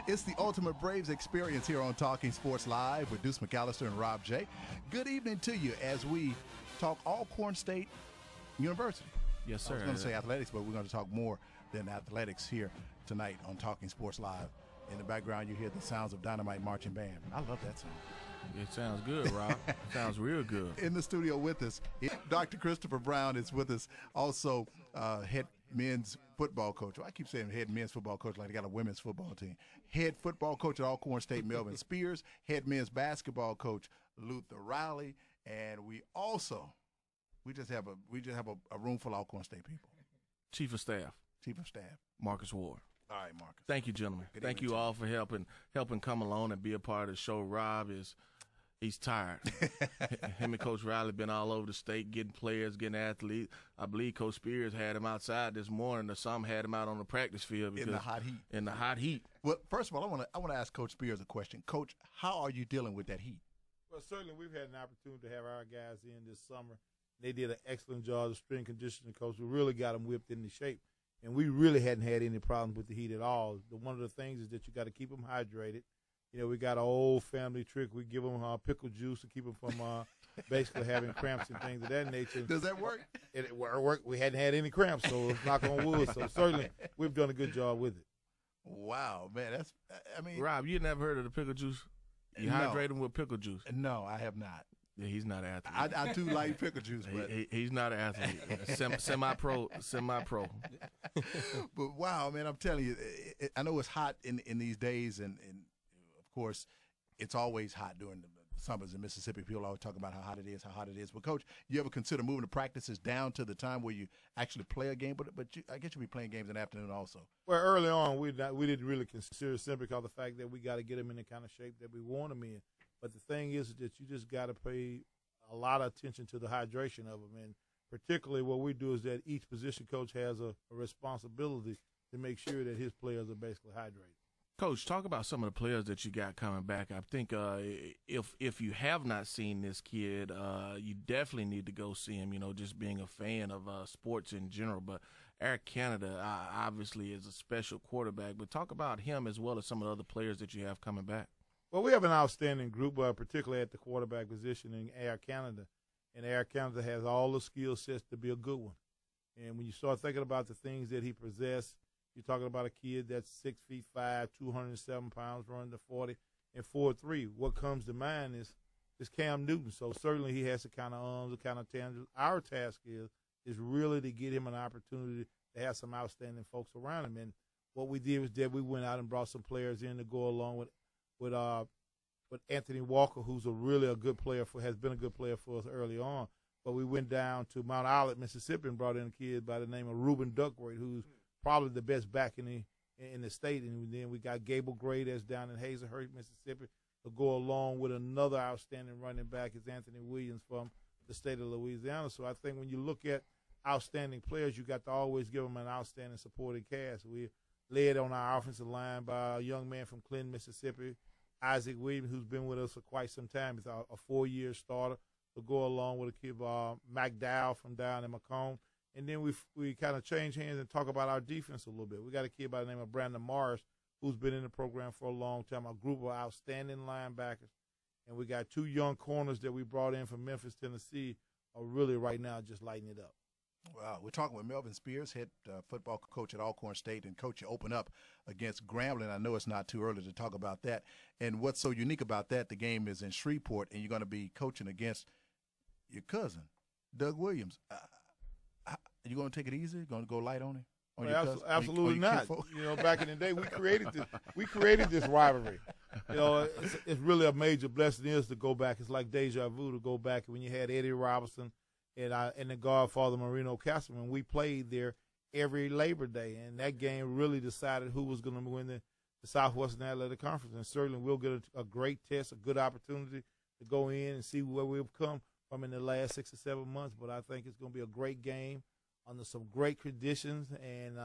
It's the Ultimate Braves experience here on Talking Sports Live with Deuce McAllister and Rob J. Good evening to you as we talk Alcorn State University. Yes, sir. I was going to say athletics, but we're going to talk more than athletics here tonight on Talking Sports Live. In the background, you hear the sounds of Dynamite Marching Band. I love that song. It sounds good, Rob. Sounds real good. In the studio with us, Dr. Christopher Brown is with us, also head men's football coach. I keep saying head men's football coach like they got a women's football team. Head football coach at Alcorn State, Melvin Spears. Head men's basketball coach, Luther Riley. And we just have a room full of Alcorn State people. Chief of Staff, Marcus Ward. All right, Marcus. Thank you, gentlemen. Thank you all for helping come along and be a part of the show. Rob he's tired. Him and Coach Riley been all over the state getting players, getting athletes. I believe Coach Spears had him outside this morning, or some had him out on the practice field in the hot heat. In the hot heat. Well, first of all, I want to ask Coach Spears a question. Coach, how are you dealing with that heat? Well, certainly we've had an opportunity to have our guys in this summer. They did an excellent job. The strength conditioning coach, we really got them whipped into shape. And we really hadn't had any problems with the heat at all. One of the things is that you got to keep them hydrated. You know, we got an old family trick. We give them pickle juice to keep them from basically having cramps and things of that nature. Does that work? It worked. We hadn't had any cramps, so knock on wood. So certainly we've done a good job with it. Wow, man. Rob, you never heard of the pickle juice? You hydrate them with pickle juice. No, I have not. Yeah, he's not an athlete. I do like pickle juice, but he's not an athlete. Semi-pro. But wow, man, I'm telling you, I know it's hot in these days, and of course, it's always hot during the summers in Mississippi. People always talk about how hot it is. But Coach, you ever consider moving the practices down to the time where you actually play a game? But I guess you'll be playing games in the afternoon also. Well, early on, we didn't really consider it simply because of the fact that we got to get them in the kind of shape that we want them in. But the thing is that you just got to pay a lot of attention to the hydration of them. And particularly what we do is that each position coach has a responsibility to make sure that his players are basically hydrated. Coach, talk about some of the players that you got coming back. I think if you have not seen this kid, you definitely need to go see him, just being a fan of sports in general. But Air Canada obviously is a special quarterback. But talk about him as well as some of the other players that you have coming back. Well, we have an outstanding group, particularly at the quarterback position in Air Canada. And Air Canada has all the skill sets to be a good one. And when you start thinking about the things that he possessed, you're talking about a kid that's 6'5", 207 pounds, running the 40, and 4'3". What comes to mind is Cam Newton. So certainly he has the kind of arms, the kind of tangible. Our task is really to get him an opportunity to have some outstanding folks around him. And what we did was that we went out and brought some players in to go along with Anthony Walker, who's really a good player has been a good player for us early on. But we went down to Mount Olive, Mississippi, and brought in a kid by the name of Reuben Duckworth, who's probably the best back in the state. And then we got Gable Gray that's down in Hazelhurst, Mississippi, to go along with another outstanding running back is Anthony Williams from the state of Louisiana. So I think when you look at outstanding players, you got to always give them an outstanding supporting cast. We led on our offensive line by a young man from Clinton, Mississippi, Isaac Williams, who's been with us for quite some time. He's a 4-year starter to go along with a kid, McDowell from down in Macomb. And then we kind of change hands and talk about our defense a little bit. We got a kid by the name of Brandon Morris, who's been in the program for a long time, a group of outstanding linebackers. And we got 2 young corners that we brought in from Memphis, Tennessee, are really right now just lighting it up. Wow, we're talking with Melvin Spears, head football coach at Alcorn State. And, Coach, you open up against Grambling. I know it's not too early to talk about that. And what's so unique about that, the game is in Shreveport, and you're going to be coaching against your cousin, Doug Williams. Are you going to take it easy? Going to go light on him? Absolutely not. Back in the day, we created this rivalry. It's really a major blessing is to go back. It's like deja vu to go back when you had Eddie Robinson and the Godfather Marino Castleman. We played there every Labor Day, and that game really decided who was going to win the Southwestern Athletic Conference. And certainly we'll get a great test, a good opportunity to go in and see where we've come from in the last 6 or 7 months. But I think it's going to be a great game under some great conditions, and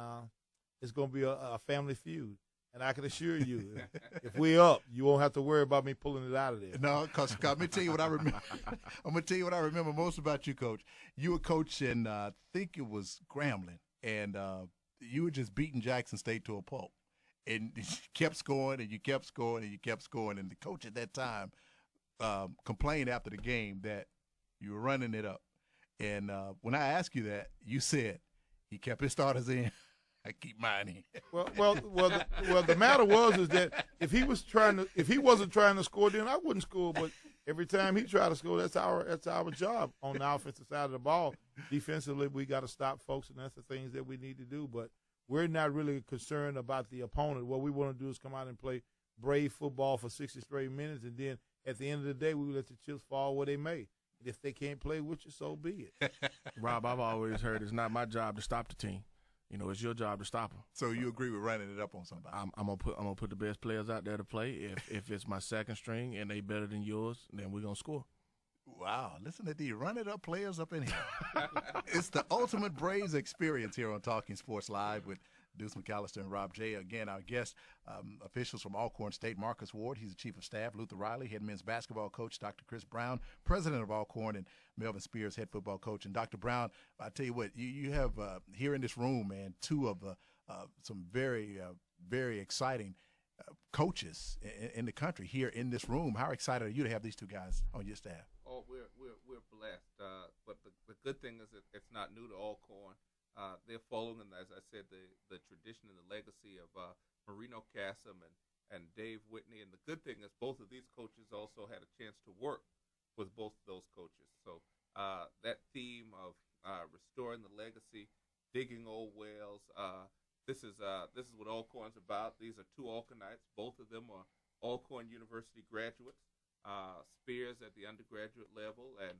it's going to be a family feud. And I can assure you, if we're up, you won't have to worry about me pulling it out of there. No, because let me tell you what I remember. I'm going to tell you what I remember most about you, Coach. You were coaching, I think it was Grambling, and you were just beating Jackson State to a pulp. and you kept scoring, and you kept scoring, and you kept scoring. And the coach at that time complained after the game that you were running it up. And when I asked you that, you said he kept his starters in. I keep mine in. Well. The matter is that if he wasn't trying to score, then I wouldn't score. But every time he tried to score, that's our job on the offensive side of the ball. Defensively, we got to stop folks, and that's the things that we need to do. But we're not really concerned about the opponent. What we want to do is come out and play brave football for 60 straight minutes, and then at the end of the day, we let the chips fall where they may. And if they can't play with you, so be it. Rob, I've always heard it's not my job to stop the team. You know, it's your job to stop them. So you agree with running it up on somebody? I'm gonna put the best players out there to play. If it's my second string and they better than yours, then we're gonna score. Wow, listen to these run it up players up in here. It's the ultimate Braves experience here on Talking Sports Live with Deuce McAllister and Rob J. Again, our guests, officials from Alcorn State, Marcus Ward, he's the chief of staff, Luther Riley, head men's basketball coach, Dr. Chris Brown, president of Alcorn, and Melvin Spears, head football coach. And Dr. Brown, I tell you what, you have here in this room, man, two of some very, very exciting coaches in the country here in this room. How excited are you to have these two guys on your staff? Oh, we're blessed. But the good thing is that it's not new to Alcorn. They're following, as I said, the tradition and the legacy of Marino Cassim and Dave Whitney. And the good thing is both of these coaches also had a chance to work with both of those coaches. So that theme of restoring the legacy, digging old wells, this is what Alcorn's about. These are two Alcornites. Both of them are Alcorn University graduates. Spears at the undergraduate level and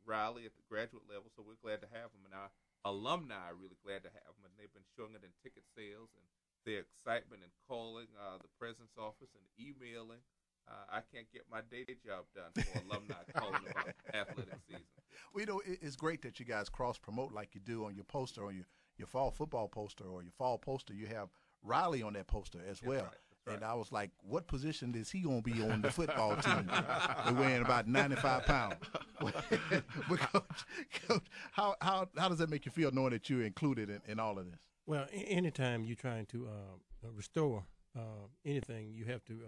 Riley at the graduate level. So we're glad to have them. And our alumni are really glad to have them. And they've been showing it in ticket sales and their excitement in calling the president's office and emailing. I can't get my day job done for alumni calling about athletic season. Well, you know, it's great that you guys cross-promote like you do on your poster, on your fall football poster or your fall poster. You have Riley on that poster as well. That's right. And I was like, what position is he going to be on the football team? They're weighing about 95 pounds. But Coach, how does that make you feel knowing that you're included in all of this? Well, anytime you're trying to restore anything, you have to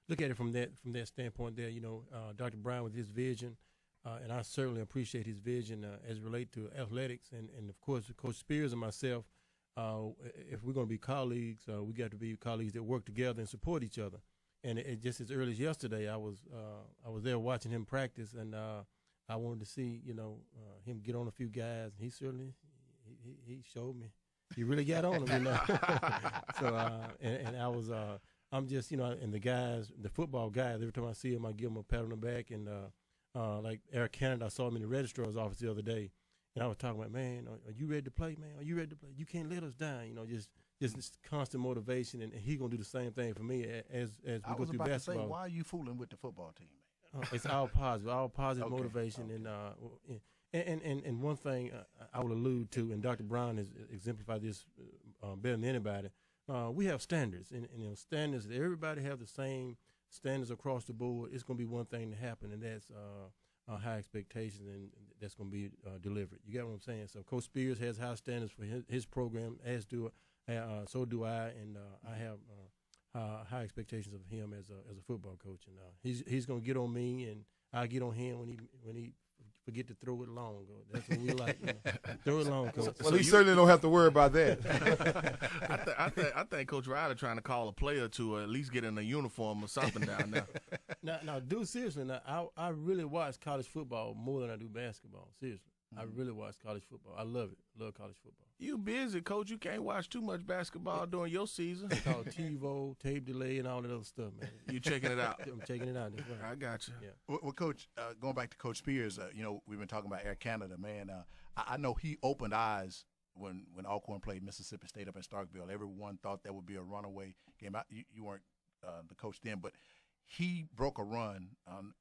look at it from that standpoint there. You know, Dr. Brown with his vision, and I certainly appreciate his vision as it relates to athletics. And, of course, Coach Spears and myself, if we're going to be colleagues, we got to be colleagues that work together and support each other. And it just as early as yesterday, I was there watching him practice, and I wanted to see, you know, him get on a few guys. And he certainly he showed me he really got on him, you know. So and I was I'm just, you know, and the guys, the football guys, every time I see him, I give him a pat on the back. And like Eric Canada, I saw him in the registrar's office the other day. And I was talking about, man, are you ready to play, man? Are you ready to play? You can't let us down, you know, just this constant motivation. And he's going to do the same thing for me as we go through basketball. I was about to say, why are you fooling with the football team, man? It's all positive okay. Motivation. Okay. And one thing I will allude to, and Dr. Brown has exemplified this better than anybody, we have standards. And you know, standards, everybody have the same standards across the board. It's going to be one thing to happen, and that's high expectations, and that's going to be delivered. You get what I'm saying? So Coach Spears has high standards for his program, so do I, and I have high expectations of him as a football coach. And he's going to get on me, and I get on him when he forget to throw it long. That's what we like. You know? Throw it long, Coach. Well, he certainly don't have to worry about that. I think Coach Ryder trying to call a player to at least get in a uniform or something down there. Now, dude, seriously, I really watch college football more than I do basketball. Seriously. I really watch college football. I love it. Love college football. You busy, Coach. You can't watch too much basketball during your season. It's called TiVo, tape delay, and all that other stuff, man. You checking it out? I'm checking it out. That's right. I got you. Yeah. Well, Coach, going back to Coach Spears, you know, we've been talking about Air Canada, man. I know he opened eyes when Alcorn played Mississippi State up in Starkville. Everyone thought that would be a runaway game. You weren't the coach then, but he broke a run,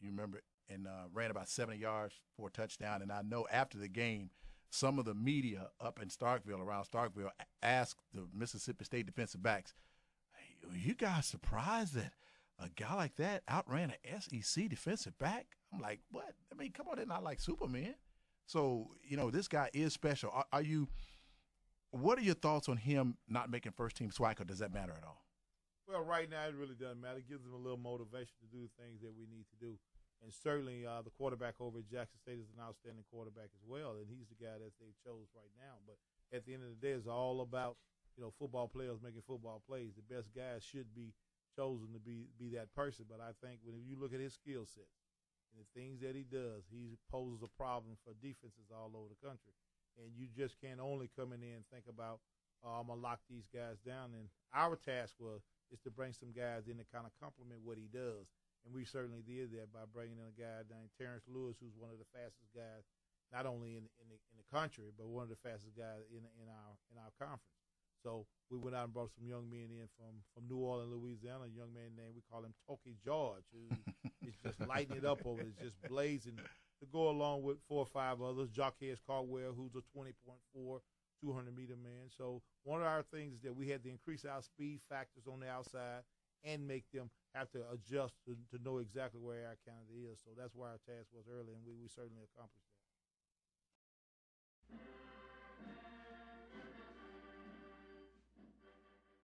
you remember, and ran about 70 yards for a touchdown. And I know after the game, some of the media up in Starkville, around Starkville, asked the Mississippi State defensive backs, hey, are you guys surprised that a guy like that outran an SEC defensive back? I'm like, what? I mean, come on, they're not like Superman. So, you know, this guy is special. What are your thoughts on him not making first-team SWAC, or does that matter at all? Well, right now it really doesn't matter. It gives them a little motivation to do the things that we need to do. And certainly the quarterback over at Jackson State is an outstanding quarterback as well, and he's the guy that they chose right now. But at the end of the day, it's all about, football players making football plays. The best guys should be chosen to be that person. But I think when you look at his skill set and the things that he does, he poses a problem for defenses all over the country. And you just can't only come in there and think about, I'm going to lock these guys down. And our task is to bring some guys in to kind of complement what he does. And we certainly did that by bringing in a guy named Terrence Lewis, who's one of the fastest guys, not only in the country, but one of the fastest guys in our conference. So we went out and brought some young men in from New Orleans, Louisiana. A young man named, we call him Toki George, who is just lighting it up over it. It's just blazing to go along with 4 or 5 others. Jaquez Caldwell, who's a 20.4 200-meter man. So one of our things is that we had to increase our speed factors on the outside and make them have to adjust to know exactly where our candidate is. So that's where our task was early, and we certainly accomplished that.